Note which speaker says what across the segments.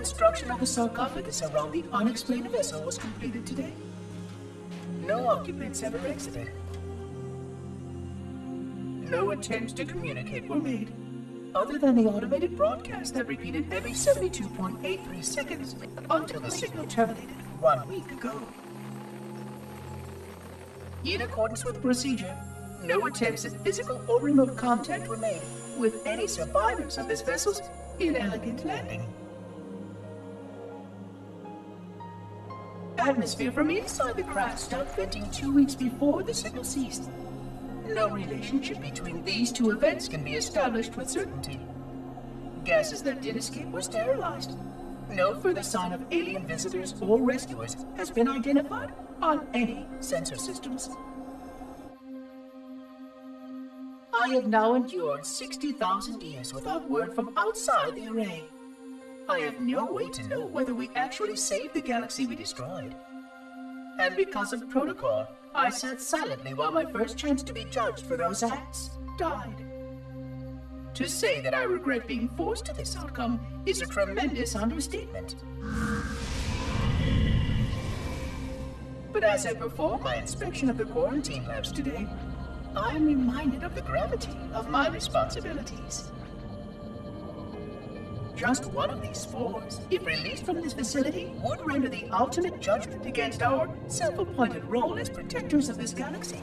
Speaker 1: construction of the sarcophagus around the unexplained vessel was completed today. No occupants ever exited. No attempts to communicate were made, other than the automated broadcast that repeated every 72.83 seconds until the signal terminated 1 week ago. In accordance with procedure, no attempts at physical or remote contact were made with any survivors of this vessel's inelegant landing. Atmosphere from inside the craft stopped venting 2 weeks before the signal ceased. No relationship between these two events can be established with certainty. Gases that did escape were sterilized. No further sign of alien visitors or rescuers has been identified on any sensor systems. I have now endured 60,000 years without word from outside the array. I have no way to know whether we actually saved the galaxy we destroyed. And because of protocol, I sat silently while my first chance to be judged for those acts died. To say that I regret being forced to this outcome is a tremendous understatement. But as I perform my inspection of the quarantine labs today, I am reminded of the gravity of my responsibilities. Just one of these spores, if released from this facility, would render the ultimate judgment against our self-appointed role as protectors of this galaxy.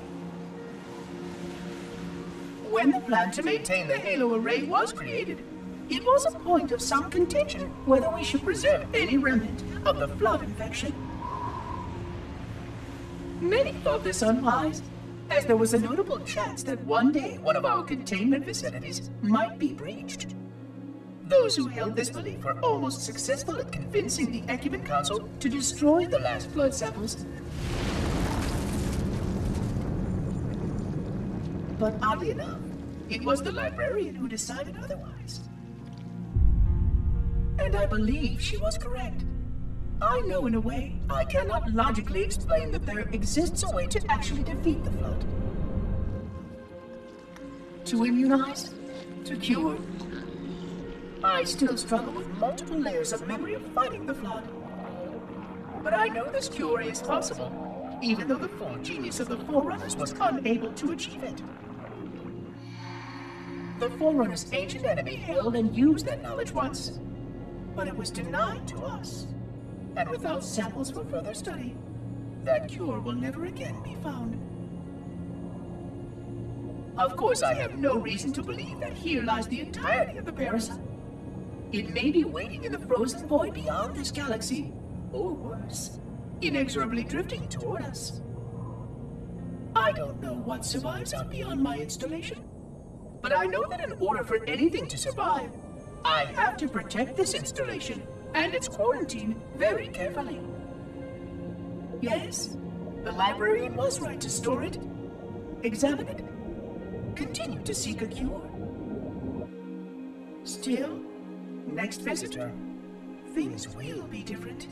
Speaker 1: When the plan to maintain the Halo array was created, it was a point of some contention whether we should preserve any remnant of the flood infection. Many thought this unwise, as there was a notable chance that one day one of our containment facilities might be breached. Those who held this belief were almost successful at convincing the Ecumen Council to destroy the last flood samples. But oddly enough, it was the librarian who decided otherwise. And I believe she was correct. I know in a way I cannot logically explain that there exists a way to actually defeat the flood. To immunize, to cure. I still struggle with multiple layers of memory of fighting the flood. But I know this cure is possible, even though the full genius of the Forerunners was unable to achieve it. The Forerunners' ancient enemy held and used that knowledge once, but it was denied to us. And without samples for further study, that cure will never again be found. Of course, I have no reason to believe that here lies the entirety of the parasite. It may be waiting in the frozen void beyond this galaxy, or worse, inexorably drifting toward us. I don't know what survives out beyond my installation, but I know that in order for anything to survive, I have to protect this installation and its quarantine very carefully. Yes, the librarian was right to store it, examine it, continue to seek a cure. Still, next visitor, things will be different.